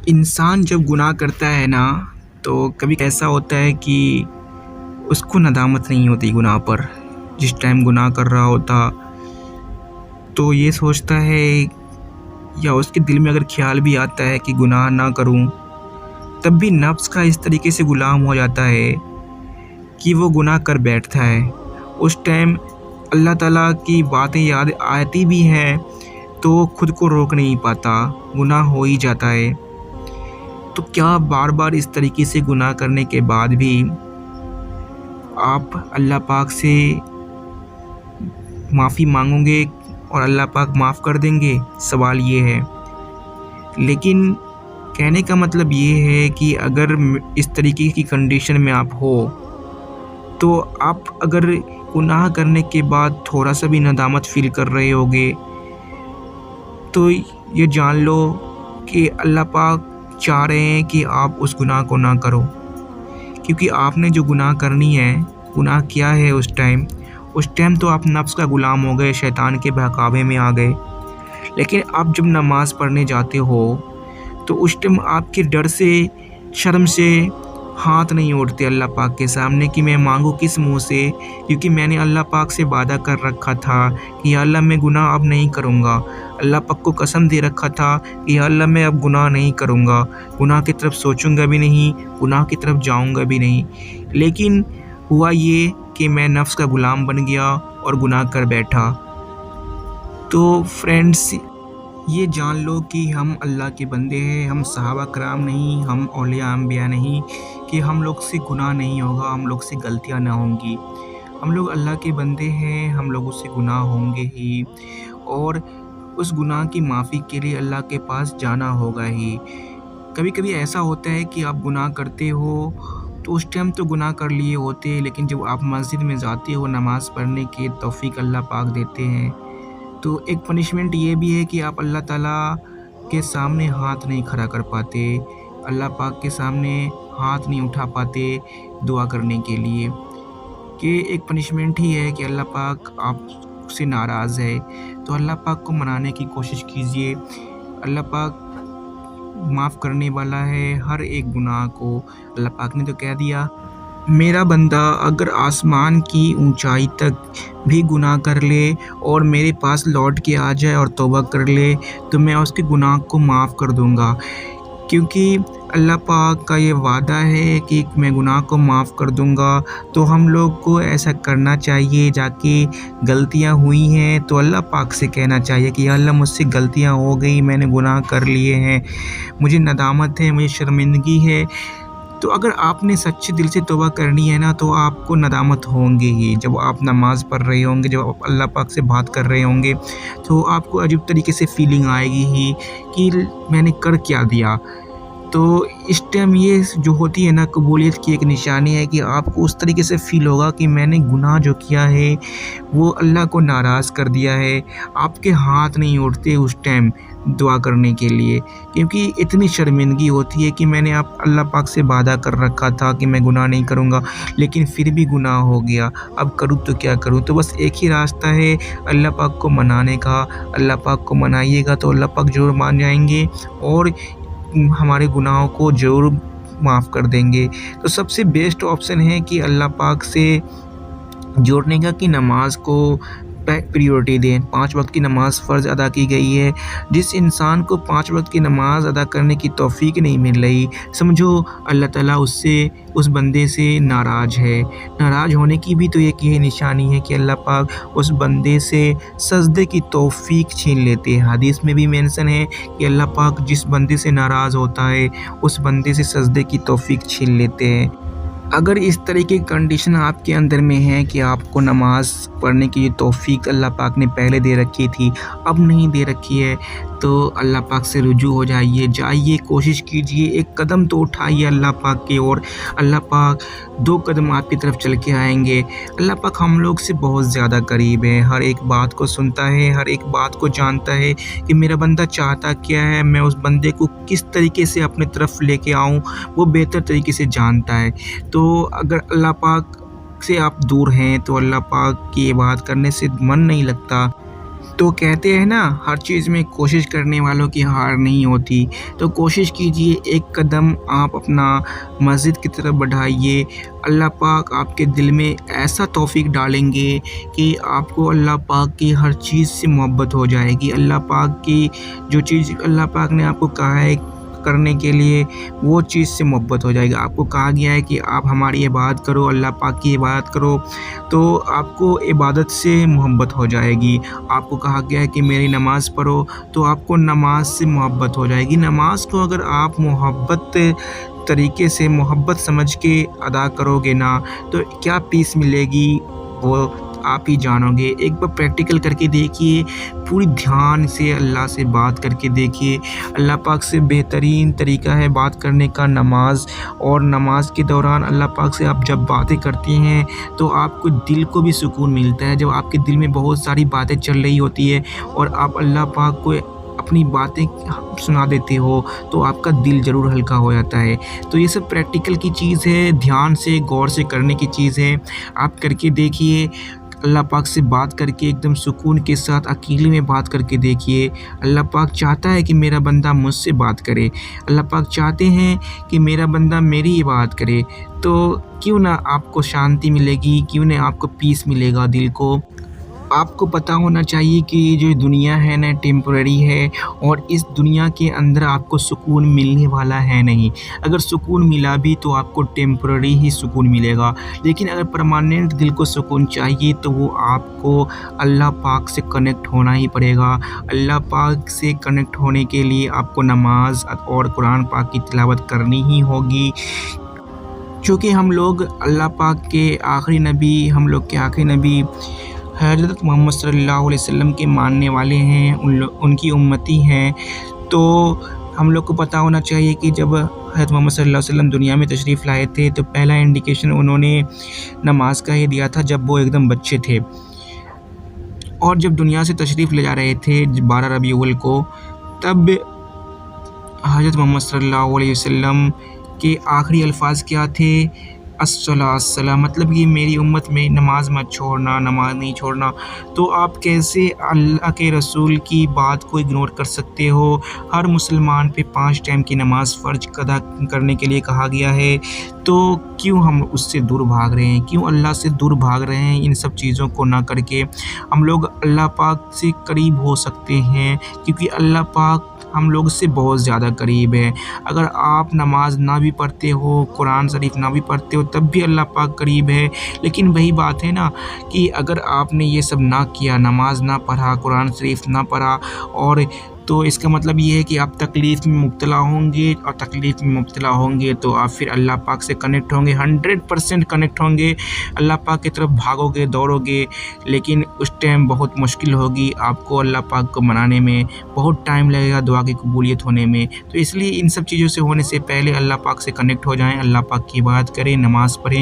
انسان جب گناہ کرتا ہے نا تو کبھی ایسا ہوتا ہے کہ اس کو ندامت نہیں ہوتی گناہ پر۔ جس ٹائم گناہ کر رہا ہوتا تو یہ سوچتا ہے، یا اس کے دل میں اگر خیال بھی آتا ہے کہ گناہ نہ کروں، تب بھی نفس کا اس طریقے سے غلام ہو جاتا ہے کہ وہ گناہ کر بیٹھتا ہے۔ اس ٹائم اللہ تعالیٰ کی باتیں یاد آتی بھی ہیں تو خود کو روک نہیں پاتا، گناہ ہو ہی جاتا ہے۔ تو کیا بار بار اس طریقے سے گناہ کرنے کے بعد بھی آپ اللہ پاک سے معافی مانگو گے اور اللہ پاک معاف کر دیں گے؟ سوال یہ ہے۔ لیکن کہنے کا مطلب یہ ہے کہ اگر اس طریقے کی کنڈیشن میں آپ ہو تو آپ اگر گناہ کرنے کے بعد تھوڑا سا بھی ندامت فیل کر رہے ہوگے تو یہ جان لو کہ اللہ پاک چاہ رہے ہیں کہ آپ اس گناہ کو نہ کرو، کیونکہ آپ نے جو گناہ کرنی ہے، گناہ کیا ہے اس ٹائم تو آپ نفس کا غلام ہو گئے، شیطان کے بہکاوے میں آ گئے۔ لیکن آپ جب نماز پڑھنے جاتے ہو تو اس ٹائم آپ کے ڈر سے، شرم سے ہاتھ نہیں اٹھتے اللہ پاک کے سامنے کہ میں مانگوں کس منہ سے، کیونکہ میں نے اللہ پاک سے وعدہ کر رکھا تھا کہ یا اللہ میں گناہ اب نہیں کروں گا۔ اللہ پاک کو قسم دے رکھا تھا کہ یا اللہ میں اب گناہ نہیں کروں گا، گناہ کی طرف سوچوں گا بھی نہیں، گناہ کی طرف جاؤں گا بھی نہیں۔ لیکن ہوا یہ کہ میں نفس کا غلام بن گیا اور گناہ کر بیٹھا۔ تو فرینڈس، یہ جان لو کہ ہم اللہ کے بندے ہیں، ہم صحابہ کرام نہیں، ہم اولیاء انبیاء نہیں کہ ہم لوگ سے گناہ نہیں ہوگا، ہم لوگ سے غلطیاں نہ ہوں گی۔ ہم لوگ اللہ کے بندے ہیں، ہم لوگوں سے گناہ ہوں گے ہی، اور اس گناہ کی معافی کے لیے اللہ کے پاس جانا ہوگا ہی۔ کبھی کبھی ایسا ہوتا ہے کہ آپ گناہ کرتے ہو تو اس ٹائم تو گناہ کر لیے ہوتے، لیکن جب آپ مسجد میں جاتے ہو نماز پڑھنے کی توفیق اللہ پاک دیتے ہیں، تو ایک پنشمنٹ یہ بھی ہے کہ آپ اللہ تعالیٰ کے سامنے ہاتھ نہیں کھڑا کر پاتے، اللہ پاک کے سامنے ہاتھ نہیں اٹھا پاتے دعا کرنے کے لیے، کہ ایک پنشمنٹ ہی ہے کہ اللہ پاک آپ سے ناراض ہے۔ تو اللہ پاک کو منانے کی کوشش کیجئے، اللہ پاک معاف کرنے والا ہے ہر ایک گناہ کو۔ اللہ پاک نے تو کہہ دیا، میرا بندہ اگر آسمان کی اونچائی تک بھی گناہ کر لے اور میرے پاس لوٹ کے آ جائے اور توبہ کر لے تو میں اس کے گناہ کو معاف کر دوں گا، کیونکہ اللہ پاک کا یہ وعدہ ہے کہ میں گناہ کو معاف کر دوں گا۔ تو ہم لوگ کو ایسا کرنا چاہیے، جا کے غلطیاں ہوئی ہیں تو اللہ پاک سے کہنا چاہیے کہ یا اللہ مجھ سے غلطیاں ہو گئی، میں نے گناہ کر لیے ہیں، مجھے ندامت ہے، مجھے شرمندگی ہے۔ تو اگر آپ نے سچے دل سے توبہ کرنی ہے نا تو آپ کو ندامت ہوں گے ہی۔ جب آپ نماز پڑھ رہے ہوں گے، جب آپ اللہ پاک سے بات کر رہے ہوں گے تو آپ کو عجیب طریقے سے فیلنگ آئے گی ہی کہ میں نے کر کیا دیا۔ تو اس ٹائم یہ جو ہوتی ہے نا، قبولیت کی ایک نشانی ہے کہ آپ کو اس طریقے سے فیل ہوگا کہ میں نے گناہ جو کیا ہے وہ اللہ کو ناراض کر دیا ہے۔ آپ کے ہاتھ نہیں اٹھتے اس ٹائم دعا کرنے کے لیے، کیونکہ اتنی شرمندگی ہوتی ہے کہ میں نے اللہ پاک سے وعدہ کر رکھا تھا کہ میں گناہ نہیں کروں گا، لیکن پھر بھی گناہ ہو گیا، اب کروں تو کیا کروں۔ تو بس ایک ہی راستہ ہے اللہ پاک کو منانے کا۔ اللہ پاک کو منائیے گا تو اللہ پاک ضرور مان جائیں گے اور ہمارے گناہوں کو ضرور معاف کر دیں گے۔ تو سب سے بیسٹ آپشن ہے کہ اللہ پاک سے جوڑنے کا کہ نماز کو پریورٹی دیں۔ 5 وقت کی نماز فرض ادا کی گئی ہے۔ جس انسان کو 5 وقت کی نماز ادا کرنے کی توفیق نہیں مل رہی، سمجھو اللہ تعالیٰ اس بندے سے ناراض ہے۔ ناراض ہونے کی بھی تو ایک یہ نشانی ہے کہ اللہ پاک اس بندے سے سجدے کی توفیق چھین لیتے ہیں۔ حدیث میں بھی مینشن ہے کہ اللہ پاک جس بندے سے ناراض ہوتا ہے اس بندے سے سجدے کی توفیق چھین لیتے ہیں۔ اگر اس طرح کی کنڈیشن آپ کے اندر میں ہے کہ آپ کو نماز پڑھنے کی توفیق اللہ پاک نے پہلے دے رکھی تھی، اب نہیں دے رکھی ہے، تو اللہ پاک سے رجوع ہو جائیے، کوشش کیجئے، ایک قدم تو اٹھائیے اللہ پاک کی اور۔ اللہ پاک 2 قدم آپ کی طرف چل کے آئیں گے۔ اللہ پاک ہم لوگ سے بہت زیادہ قریب ہے، ہر ایک بات کو سنتا ہے، ہر ایک بات کو جانتا ہے کہ میرا بندہ چاہتا کیا ہے، میں اس بندے کو کس طریقے سے اپنے طرف لے کے آؤں، وہ بہتر طریقے سے جانتا ہے۔ تو اگر اللہ پاک سے آپ دور ہیں تو اللہ پاک کی عبادت کرنے سے من نہیں لگتا۔ تو کہتے ہیں نا، ہر چیز میں کوشش کرنے والوں کی ہار نہیں ہوتی۔ تو کوشش کیجئے، ایک قدم آپ اپنا مسجد کی طرف بڑھائیے۔ اللہ پاک آپ کے دل میں ایسا توفیق ڈالیں گے کہ آپ کو اللہ پاک کی ہر چیز سے محبت ہو جائے گی۔ اللہ پاک کی جو چیز اللہ پاک نے آپ کو کہا ہے کرنے کے لیے، وہ چیز سے محبت ہو جائے گی۔ آپ کو کہا گیا ہے کہ آپ ہماری عبادت کرو، اللہ پاک کی عبادت کرو، تو آپ کو عبادت سے محبت ہو جائے گی۔ آپ کو کہا گیا ہے کہ میری نماز پڑھو، تو آپ کو نماز سے محبت ہو جائے گی۔ نماز کو اگر آپ محبت طریقے سے، محبت سمجھ کے ادا کرو گے نا، تو کیا پیس ملے گی وہ آپ ہی جانو گے۔ ایک بار پریکٹیکل کر کے دیکھیے، پوری دھیان سے اللہ سے بات کر کے دیکھیے۔ اللہ پاک سے بہترین طریقہ ہے بات کرنے کا نماز، اور نماز کے دوران اللہ پاک سے آپ جب باتیں کرتے ہیں تو آپ کو دل کو بھی سکون ملتا ہے۔ جب آپ کے دل میں بہت ساری باتیں چل رہی ہوتی ہے اور آپ اللہ پاک کو اپنی باتیں سنا دیتے ہو، تو آپ کا دل ضرور ہلکا ہو جاتا ہے۔ تو یہ سب پریکٹیکل کی چیز ہے، دھیان سے غور سے کرنے کی چیز ہے۔ آپ کر کے دیکھیے، اللہ پاک سے بات کر کے ایک دم سکون کے ساتھ اکیلے میں بات کر کے دیکھیے۔ اللہ پاک چاہتا ہے کہ میرا بندہ مجھ سے بات کرے، اللہ پاک چاہتے ہیں کہ میرا بندہ میری عبادت کرے، تو کیوں نہ آپ کو شانتی ملے گی، کیوں نہ آپ کو پیس ملے گا دل کو۔ آپ کو پتہ ہونا چاہیے کہ جو دنیا ہے نا، ٹیمپرری ہے، اور اس دنیا کے اندر آپ کو سکون ملنے والا ہے نہیں۔ اگر سکون ملا بھی تو آپ کو ٹیمپرری ہی سکون ملے گا، لیکن اگر پرماننٹ دل کو سکون چاہیے تو وہ آپ کو اللہ پاک سے کنیکٹ ہونا ہی پڑے گا۔ اللہ پاک سے کنیکٹ ہونے کے لیے آپ کو نماز اور قرآن پاک کی تلاوت کرنی ہی ہوگی، چونکہ ہم لوگ اللہ پاک کے آخری نبی، ہم لوگ کے آخری نبی حضرت محمد صلی اللہ علیہ وسلم کے ماننے والے ہیں، ان کی امتی ہیں۔ تو ہم لوگ کو پتہ ہونا چاہیے کہ جب حضرت محمد صلی اللہ علیہ وسلم دنیا میں تشریف لائے تھے تو پہلا انڈیکیشن انہوں نے نماز کا ہی دیا تھا جب وہ ایک دم بچے تھے، اور جب دنیا سے تشریف لے جا رہے تھے 12 ربیع الاول کو، تب حضرت محمد صلی اللہ علیہ وسلم کے آخری الفاظ کیا تھے؟ الصلاۃ السلام، مطلب یہ میری امت میں نماز مت چھوڑنا، نماز نہیں چھوڑنا۔ تو آپ کیسے اللہ کے رسول کی بات کو اگنور کر سکتے ہو؟ ہر مسلمان پہ 5 ٹائم کی نماز فرض ادا کرنے کے لیے کہا گیا ہے، تو کیوں ہم اس سے دور بھاگ رہے ہیں؟ کیوں اللہ سے دور بھاگ رہے ہیں؟ ان سب چیزوں کو نہ کر کے ہم لوگ اللہ پاک سے قریب ہو سکتے ہیں، کیونکہ اللہ پاک ہم لوگ سے بہت زیادہ قریب ہے۔ اگر آپ نماز نہ بھی پڑھتے ہو، قرآن شریف نہ بھی پڑھتے ہو، تب بھی اللہ پاک قریب ہے۔ لیکن وہی بات ہے نا کہ اگر آپ نے یہ سب نہ کیا، نماز نہ پڑھا، قرآن شریف نہ پڑھا، اور تو اس کا مطلب یہ ہے کہ آپ تکلیف میں مبتلا ہوں گے، اور تکلیف میں مبتلا ہوں گے تو آپ پھر اللہ پاک سے کنیکٹ ہوں گے، 100% کنیکٹ ہوں گے، اللہ پاک کی طرف بھاگو گے، دوڑو گے، لیکن اس ٹائم بہت مشکل ہوگی آپ کو اللہ پاک کو منانے میں، بہت ٹائم لگے گا دعا کی قبولیت ہونے میں۔ تو اس لیے ان سب چیزوں سے ہونے سے پہلے اللہ پاک سے کنیکٹ ہو جائیں، اللہ پاک کی عبادت کریں، نماز پڑھیں۔